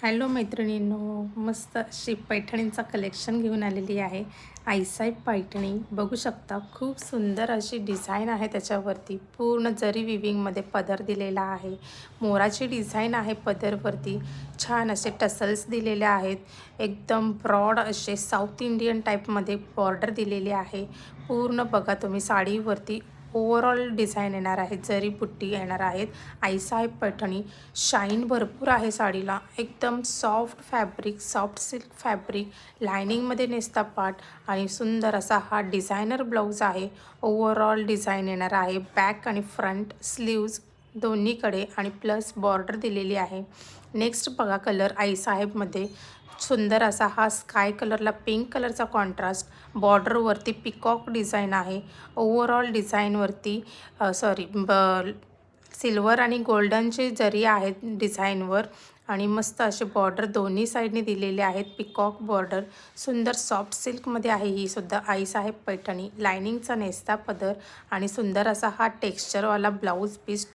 Hello मैत्रिणींनो, मस्त अशी पैठणींचा कलेक्शन घेऊन आलेली आहे. आईसाहेब पैठणी बघू शकता, खूप सुंदर अशी डिझाईन आहे. त्याच्यावरती पूर्ण जरी विविंगमध्ये पदर दिलेला आहे. मोराची डिझाईन आहे पदरवरती. छान असे टसल्स दिलेले आहेत. एकदम ब्रॉड असे साऊथ इंडियन टाईपमध्ये बॉर्डर दिलेली आहे. पूर्ण बघा तुम्ही साडीवरती ओव्हरऑल डिझाईन येणार आहे, जरी बुट्टी येणार आहेत. आईसाहेब पैठणी शाईन भरपूर आहे साडीला. एकदम soft fabric, soft silk fabric, लायनिंगमध्ये नेसता पाट आणि सुंदर असा हा डिझायनर ब्लाऊज आहे. ओव्हरऑल डिझाईन येणार आहे. बॅक आणि फ्रंट स्लीव्ज दोन्हीकडे आणि प्लस बॉर्डर दिलेली आहे. नेक्स्ट बघा कलर आईसाहेबमध्ये सुंदर असा हा स्काय कलरला पिंक कलरचा कॉन्ट्रास्ट, बॉर्डरवरती पिकॉक डिझाईन आहे. ओव्हरऑल डिझाईनवरती सिल्वर आणि गोल्डनचे जरी आहेत डिझाईनवर आणि मस्त असे बॉर्डर दोन्ही साईडने दिलेले आहेत. पिकॉक बॉर्डर सुंदर सॉफ्ट सिल्कमध्ये आहे. ही सुद्धा आईसाहेब पैठणी. लायनिंगचा नेस्ता पदर आणि सुंदर असा हा टेक्स्चरवाला ब्लाऊज पीस